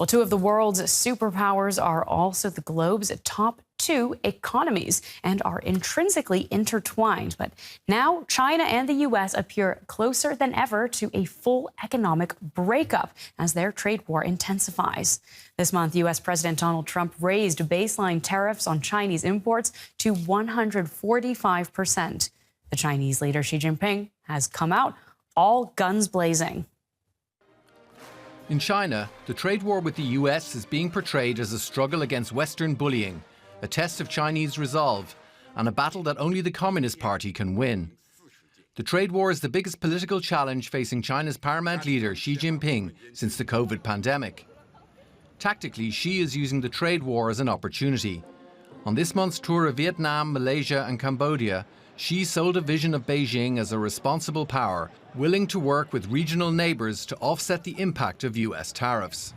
Well, two of the world's superpowers are also the globe's top two economies and are intrinsically intertwined. But now China and the U.S. appear closer than ever to a full economic breakup as their trade war intensifies. This month, U.S. President Donald Trump raised baseline tariffs on Chinese imports to 145%. The Chinese leader Xi Jinping has come out all guns blazing. In China, the trade war with the US is being portrayed as a struggle against Western bullying, a test of Chinese resolve, and a battle that only the Communist Party can win. The trade war is the biggest political challenge facing China's paramount leader, Xi Jinping, since the COVID pandemic. Tactically, Xi is using the trade war as an opportunity. On this month's tour of Vietnam, Malaysia and Cambodia, Xi sold a vision of Beijing as a responsible power, willing to work with regional neighbours to offset the impact of US tariffs.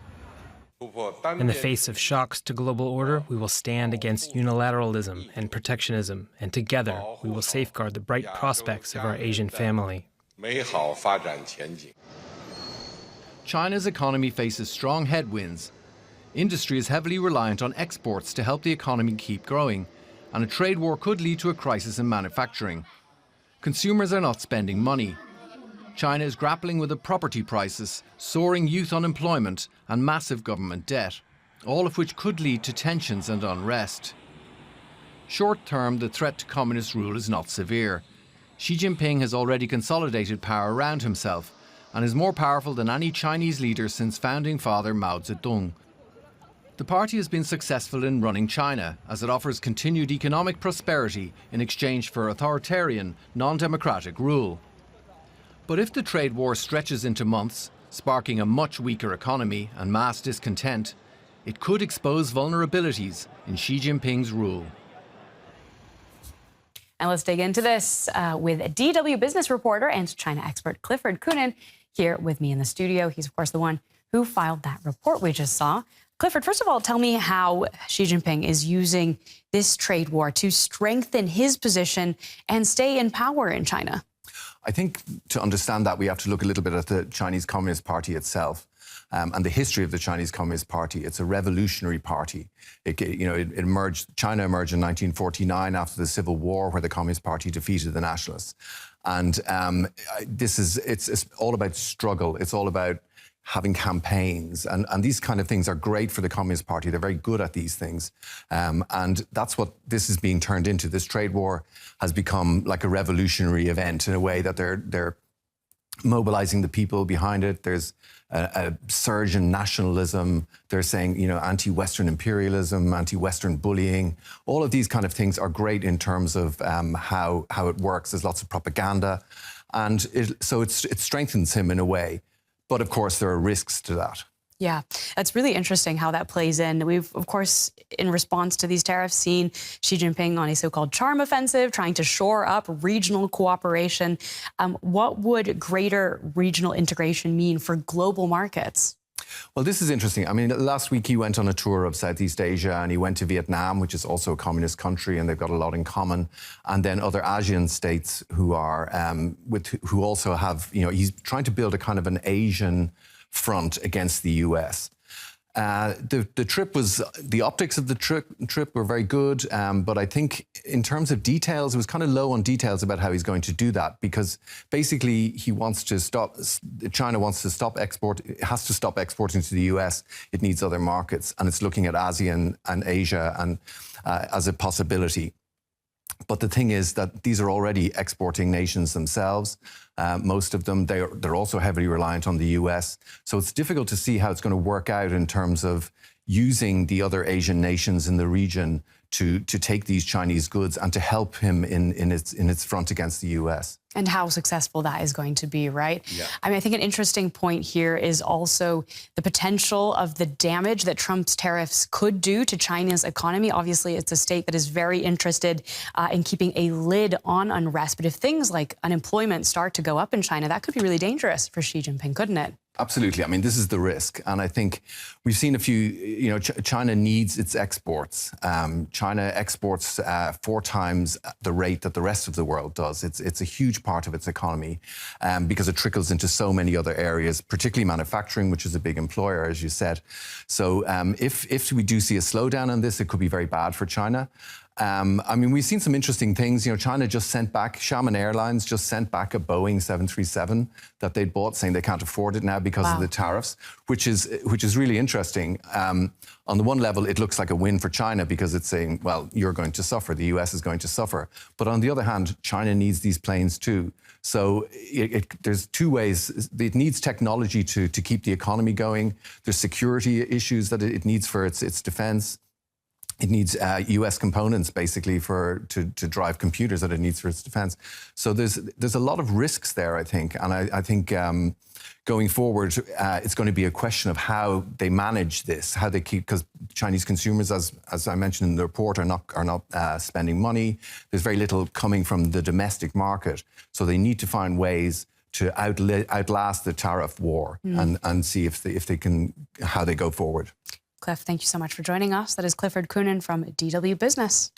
In the face of shocks to global order, we will stand against unilateralism and protectionism, and together we will safeguard the bright prospects of our Asian family. China's economy faces strong headwinds. Industry is heavily reliant on exports to help the economy keep growing, and a trade war could lead to a crisis in manufacturing. Consumers are not spending money. China is grappling with a property crisis, soaring youth unemployment and massive government debt, all of which could lead to tensions and unrest. Short term, the threat to communist rule is not severe. Xi Jinping has already consolidated power around himself and is more powerful than any Chinese leader since founding father Mao Zedong. The party has been successful in running China, as it offers continued economic prosperity in exchange for authoritarian, non-democratic rule. But if the trade war stretches into months, sparking a much weaker economy and mass discontent, it could expose vulnerabilities in Xi Jinping's rule. And let's dig into this with DW business reporter and China expert Clifford Kunin here with me in the studio. He's, of course, the one who filed that report we just saw. Clifford, first of all, tell me how Xi Jinping is using this trade war to strengthen his position and stay in power in China. I think to understand that, we have to look a little bit at the Chinese Communist Party itself and the history of the Chinese Communist Party. It's a revolutionary party. China emerged in 1949 after the Civil War, where the Communist Party defeated the Nationalists. And it's all about struggle. It's all about having campaigns, and these kind of things are great for the Communist Party. They're very good at these things, and that's what this is being turned into. This trade war has become like a revolutionary event in a way that they're mobilizing the people behind it. There's a surge in nationalism. They're saying, anti-Western imperialism, anti-Western bullying. All of these kind of things are great in terms of how it works. There's lots of propaganda, and so it strengthens him in a way. But of course, there are risks to that. Yeah, that's really interesting how that plays in. We've, of course, in response to these tariffs, seen Xi Jinping on a so-called charm offensive, trying to shore up regional cooperation. What would greater regional integration mean for global markets? Well, this is interesting. I mean, last week he went on a tour of Southeast Asia, and he went to Vietnam, which is also a communist country, and they've got a lot in common. And then other ASEAN states who are who also have, he's trying to build a kind of an Asian front against the US. The optics of the trip were very good, but I think in terms of details, it was kind of low on details about how he's going to do that, because basically China wants to stop export, it has to stop exporting to the US. It needs other markets, and it's looking at ASEAN and Asia and as a possibility. But the thing is that these are already exporting nations themselves. Most of them, they're also heavily reliant on the US. So it's difficult to see how it's going to work out in terms of using the other Asian nations in the region to take these Chinese goods and to help him in its front against the US. And how successful that is going to be, right? Yeah. I mean, I think an interesting point here is also the potential of the damage that Trump's tariffs could do to China's economy. Obviously, it's a state that is very interested in keeping a lid on unrest. But if things like unemployment start to go up in China, that could be really dangerous for Xi Jinping, couldn't it? Absolutely. I mean, this is the risk. And I think we've seen a few, China needs its exports. China exports 4 times the rate that the rest of the world does. It's a huge part of its economy because it trickles into so many other areas, particularly manufacturing, which is a big employer, as you said. So if we do see a slowdown in this, it could be very bad for China. I mean, we've seen some interesting things. China just sent back, Xiamen Airlines just sent back a Boeing 737 that they'd bought, saying they can't afford it now because of the tariffs, which is really interesting. On the one level, it looks like a win for China because it's saying, well, you're going to suffer, the US is going to suffer. But on the other hand, China needs these planes too. So there's 2 ways. It needs technology to keep the economy going. There's security issues that it needs for its defense. It needs US components, basically, to drive computers that it needs for its defense. So there's a lot of risks there, I think. And I think going forward, it's going to be a question of how they manage this, how they keep, because Chinese consumers, as I mentioned in the report, are not spending money. There's very little coming from the domestic market. So they need to find ways to outlast the tariff war and see if they can, how they go forward. Cliff, thank you so much for joining us. That is Clifford Coonan from DW Business.